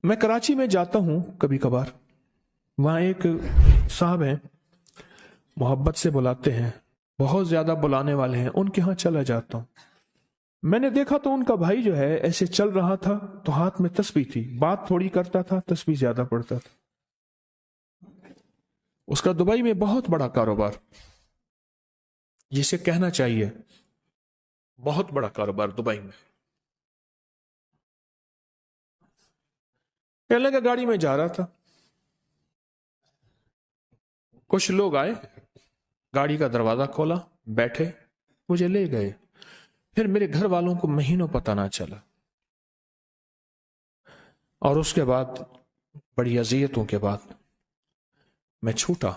میں کراچی میں جاتا ہوں کبھی کبھار، وہاں ایک صاحب ہیں، محبت سے بلاتے ہیں، بہت زیادہ بلانے والے ہیں، ان کے ہاں چلا جاتا ہوں۔ میں نے دیکھا تو ان کا بھائی جو ہے ایسے چل رہا تھا تو ہاتھ میں تسبیح تھی، بات تھوڑی کرتا تھا، تسبیح زیادہ پڑھتا تھا۔ اس کا دبئی میں بہت بڑا کاروبار، جسے کہنا چاہیے بہت بڑا کاروبار دبئی میں۔ کہنے لگا گاڑی میں جا رہا تھا، کچھ لوگ آئے، گاڑی کا دروازہ کھولا، بیٹھے، مجھے لے گئے۔ پھر میرے گھر والوں کو مہینوں پتہ نہ چلا، اور اس کے بعد بڑی اذیتوں کے بعد میں چھوٹا۔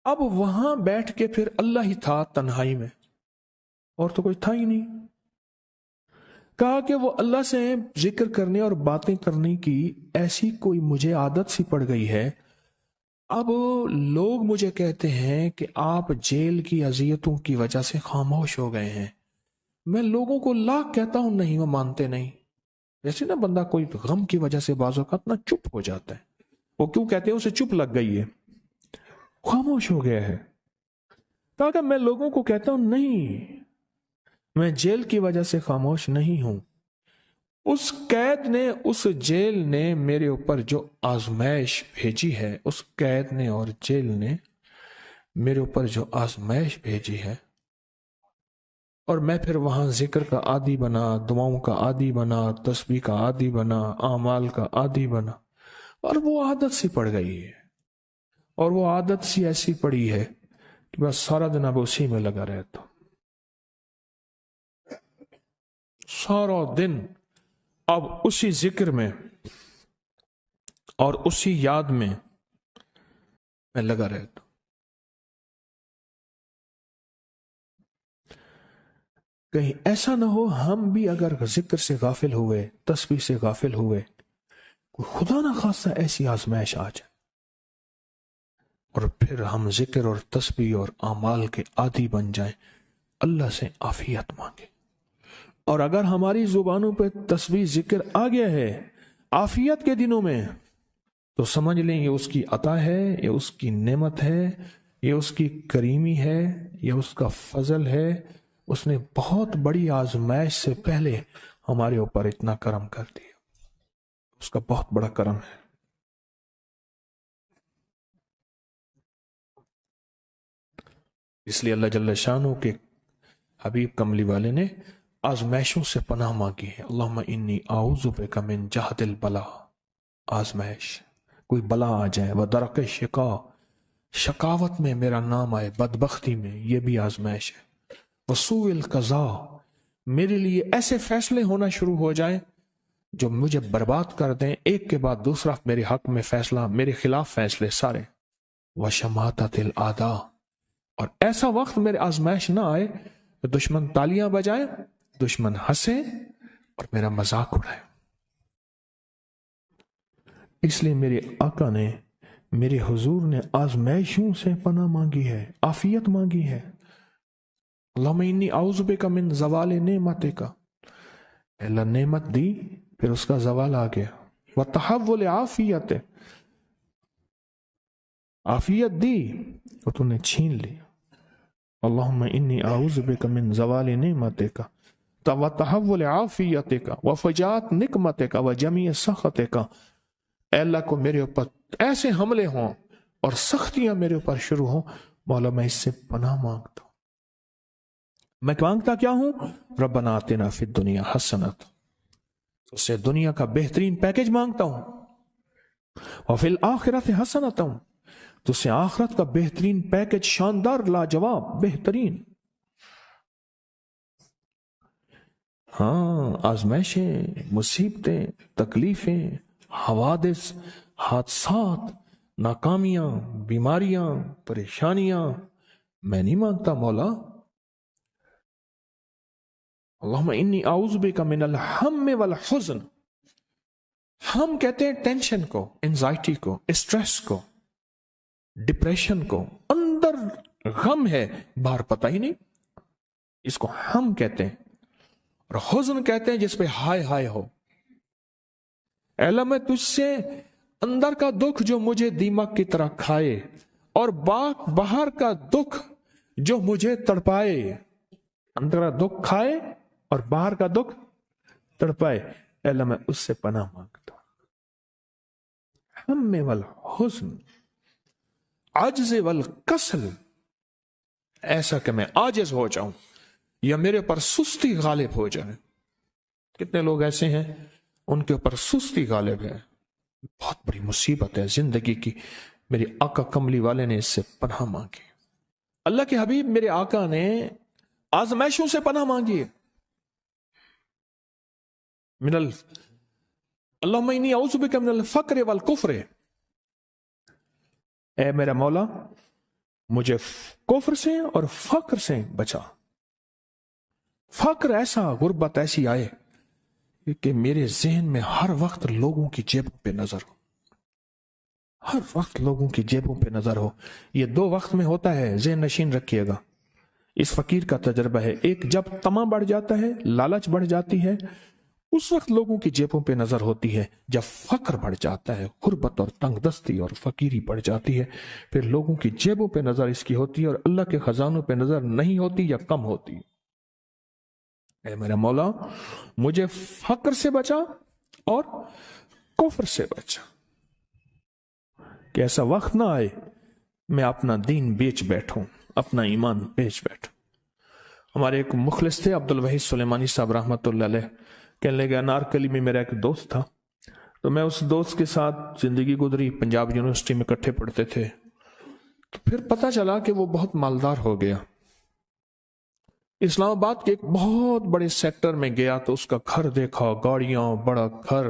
اب وہاں بیٹھ کے پھر اللہ ہی تھا تنہائی میں، اور تو کوئی تھا ہی نہیں۔ کہا کہ وہ اللہ سے ذکر کرنے اور باتیں کرنے کی ایسی کوئی مجھے عادت سی پڑ گئی ہے، اب لوگ مجھے کہتے ہیں کہ آپ جیل کی اذیتوں کی وجہ سے خاموش ہو گئے ہیں۔ میں لوگوں کو لاکھ کہتا ہوں، نہیں، وہ مانتے نہیں۔ جیسے نا بندہ کوئی غم کی وجہ سے بعض اوقات نا چپ ہو جاتا ہے، وہ کیوں کہتے ہیں؟ اسے چپ لگ گئی ہے، خاموش ہو گیا ہے۔ کہا کہ میں لوگوں کو کہتا ہوں، نہیں، میں جیل کی وجہ سے خاموش نہیں ہوں۔ اس قید نے، اس جیل نے میرے اوپر جو آزمائش بھیجی ہے، اس قید نے اور جیل نے میرے اوپر جو آزمائش بھیجی ہے، اور میں پھر وہاں ذکر کا عادی بنا، دعاؤں کا عادی بنا، تسبیح کا عادی بنا، اعمال کا عادی بنا، اور وہ عادت سی پڑ گئی ہے، اور وہ عادت سی ایسی پڑی ہے کہ بس سارا دن اب اسی میں لگا رہتا ہوں، سارا دن اب اسی ذکر میں اور اسی یاد میں لگا رہتا ہوں۔ کہیں ایسا نہ ہو ہم بھی اگر ذکر سے غافل ہوئے، تسبیح سے غافل ہوئے، کوئی خدا نہ خواستہ ایسی آزمائش آ جائے، اور پھر ہم ذکر اور تسبیح اور اعمال کے عادی بن جائیں، اللہ سے عافیت مانگے۔ اور اگر ہماری زبانوں پہ تسبیح ذکر آ گیا ہے عافیت کے دنوں میں، تو سمجھ لیں یہ اس کی عطا ہے، یہ اس کی نعمت ہے، یہ اس کی کریمی ہے، یہ اس کا فضل ہے۔ اس نے بہت بڑی آزمائش سے پہلے ہمارے اوپر اتنا کرم کر دیا، اس کا بہت بڑا کرم ہے۔ اس لیے اللہ جل شانہ کے حبیب کملی والے نے آزمائشوں سے پناہ مانگی ہے۔ اللہم انی اعوذ بک من جہد البلاء، آزمائش، کوئی بلا آ جائے، ودرک شقا، شقاوت میں میرا نام آئے، بدبختی میں، یہ بھی آزمائش ہے۔ وسوء القضاء، میرے لیے ایسے فیصلے ہونا شروع ہو جائیں جو مجھے برباد کر دیں، ایک کے بعد دوسرا میرے حق میں فیصلہ، میرے خلاف فیصلے سارے۔ وشماتت الاعداء، اور ایسا وقت میرے آزمائش نہ آئے کہ دشمن تالیاں بجائے، دشمن ہنسے اور میرا مذاق اڑائے۔ اس لیے میرے آقا نے، میرے حضور نے آزمائشوں سے پناہ مانگی ہے، عافیت مانگی ہے۔ اللہم انی اعوذ بک من زوال نعمتک، اللہ نعمت دی پھر اس کا زوال آ گیا، وتحول عافیت، عافیت دی اور تو نے چھین لی۔ اللہم انی اعوذ بک من زوال نعمتک وتحول عافیتک وفجاءت نقمتک وجمیع سخطک، اے اللہ کو میرے اوپر ایسے حملے ہوں اور سختیاں میرے اوپر شروع ہوں، مولا میں اس سے پناہ مانگتا ہوں۔ میں مانگتا کیا ہوں؟ ربنا آتنا فی الدنیا حسنۃ، اس سے دنیا کا بہترین پیکج مانگتا ہوں، وفی الآخرۃ حسنۃ، تو اس سے آخرت کا بہترین پیکج، شاندار، لاجواب، بہترین۔ ہاں، آزمائشیں، مصیبتیں، تکلیفیں، حوادث، حادثات، ناکامیاں، بیماریاں، پریشانیاں، میں نہیں مانگتا مولا۔ اللہم انی اعوذ بک من الہم والحزن، ہم کہتے ہیں ٹینشن کو، انزائٹی کو، اسٹریس کو، ڈپریشن کو، اندر غم ہے باہر پتہ ہی نہیں، اس کو ہم کہتے ہیں۔ اور حزن کہتے ہیں جس پہ ہائے ہائے ہو، اے اللہ میں تجھ سے اندر کا دکھ جو مجھے دیمک کی طرح کھائے اور باہر کا دکھ جو مجھے تڑپائے، اندر کا دکھ کھائے اور باہر کا دکھ تڑپائے، اے اللہ میں اس سے پناہ مانگتا ہوں۔ ہم والحزن، عجز والکسل، ایسا کہ میں عاجز ہو جاؤں یا میرے پر سستی غالب ہو جائے۔ کتنے لوگ ایسے ہیں ان کے اوپر سستی غالب ہے، بہت بڑی مصیبت ہے زندگی کی۔ میری آقا کملی والے نے اس سے پناہ مانگی، اللہ کے حبیب میرے آقا نے آزمائشوں سے پناہ مانگی۔ اللہم انی اعوذ بک من الفقر والکفر، اے میرا مولا مجھے کفر سے اور فقر سے بچا۔ فقر ایسا، غربت ایسی آئے کہ میرے ذہن میں ہر وقت لوگوں کی جیبوں پہ نظر ہو، ہر وقت لوگوں کی جیبوں پہ نظر ہو۔ یہ دو وقت میں ہوتا ہے، ذہن نشین رکھیے گا۔ اس فقیر کا تجربہ ہے، ایک جب طمع بڑھ جاتا ہے، لالچ بڑھ جاتی ہے، اس وقت لوگوں کی جیبوں پہ نظر ہوتی ہے۔ جب فقر بڑھ جاتا ہے، غربت اور تنگ دستی اور فقیری بڑھ جاتی ہے، پھر لوگوں کی جیبوں پہ نظر اس کی ہوتی ہے اور اللہ کے خزانوں پہ نظر نہیں ہوتی یا کم ہوتی۔ اے میرا مولا مجھے فقر سے بچا اور کفر سے بچا، کہ ایسا وقت نہ آئے میں اپنا دین بیچ بیٹھوں، اپنا ایمان بیچ بیٹھوں۔ ہمارے ایک مخلص تھے عبد الوحید سلیمانی صاحب رحمۃ اللہ علیہ، کہنے لگے انارکلی میں میرا ایک دوست تھا، تو میں اس دوست کے ساتھ زندگی گزری، پنجاب یونیورسٹی میں اکٹھے پڑھتے تھے، تو پھر پتہ چلا کہ وہ بہت مالدار ہو گیا۔ اسلام آباد کے ایک بہت بڑے سیکٹر میں گیا تو اس کا گھر دیکھا، گاڑیاں، بڑا گھر،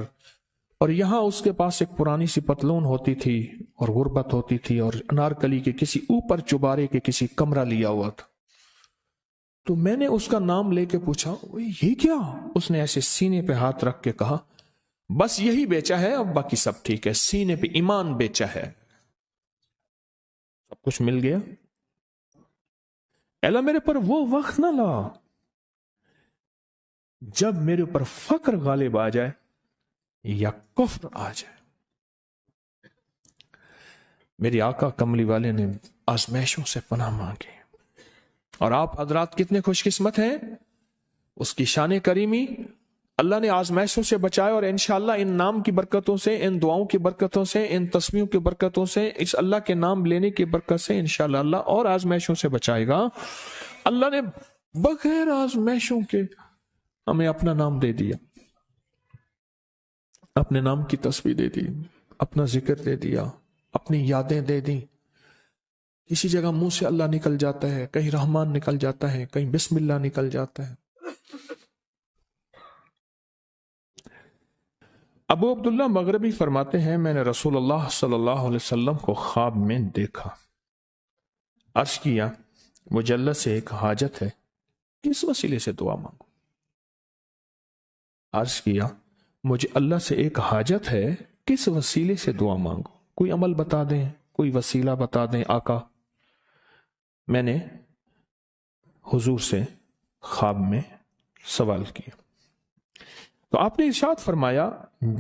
اور یہاں اس کے پاس ایک پرانی سی پتلون ہوتی تھی اور غربت ہوتی تھی، اور انارکلی کے کسی اوپر چبارے کے کسی کمرہ لیا ہوا تھا۔ تو میں نے اس کا نام لے کے پوچھا یہ کیا؟ اس نے ایسے سینے پہ ہاتھ رکھ کے کہا بس یہی بیچا ہے، اب باقی سب ٹھیک ہے، سینے پہ ایمان بیچا ہے، سب کچھ مل گیا۔ اللہ میرے پر وہ وقت نہ لا جب میرے اوپر فقر غالب آ جائے یا کفر آ جائے۔ میری آقا کملی والے نے آزمائشوں سے پناہ مانگی، اور آپ حضرات کتنے خوش قسمت ہیں، اس کی شان کریمی اللہ نے آزمائشوں سے بچائے، اور انشاءاللہ ان نام کی برکتوں سے، ان دعاؤں کی برکتوں سے، ان تسبیحوں کی برکتوں سے، اس اللہ کے نام لینے کی برکت سے انشاءاللہ اللہ اور آزمائشوں سے بچائے گا۔ اللہ نے بغیر آزمائشوں کے ہمیں اپنا نام دے دیا، اپنے نام کی تسبیح دے دی، اپنا ذکر دے دیا، اپنی یادیں دے دی۔ کسی جگہ منہ سے اللہ نکل جاتا ہے، کہیں رحمان نکل جاتا ہے، کہیں بسم اللہ نکل جاتا ہے۔ ابو عبداللہ مغربی فرماتے ہیں میں نے رسول اللہ صلی اللہ علیہ وسلم کو خواب میں دیکھا، عرض کیا مجھے اللہ سے ایک حاجت ہے، کس وسیلے سے دعا مانگوں؟ عرض کیا مجھے اللہ سے ایک حاجت ہے، کس وسیلے سے دعا مانگوں؟ کوئی عمل بتا دیں، کوئی وسیلہ بتا دیں آقا۔ میں نے حضور سے خواب میں سوال کیا تو آپ نے ارشاد فرمایا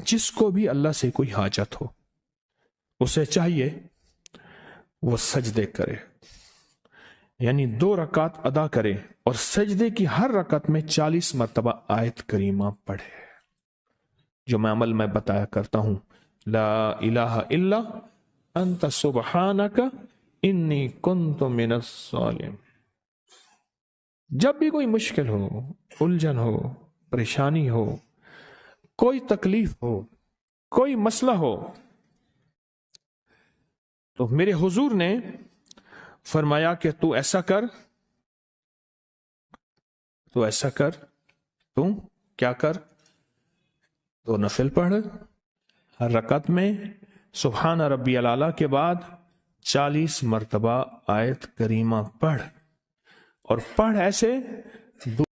جس کو بھی اللہ سے کوئی حاجت ہو اسے چاہیے وہ سجدے کرے، یعنی 2 رکعت ادا کرے اور سجدے کی ہر رکعت میں 40 مرتبہ آیت کریمہ پڑھے، جو میں عمل میں بتایا کرتا ہوں، لا الہ الا انت سبحانک انی کنت من الظالمین۔ جب بھی کوئی مشکل ہو، الجھن ہو، پریشانی ہو، کوئی تکلیف ہو، کوئی مسئلہ ہو، تو میرے حضور نے فرمایا کہ تو ایسا کر، تو ایسا کر، تو کیا کر، تو نفل پڑھ، ہر رکعت میں سبحان ربی الاعلیٰ کے بعد 40 مرتبہ آیت کریمہ پڑھ، اور پڑھ ایسے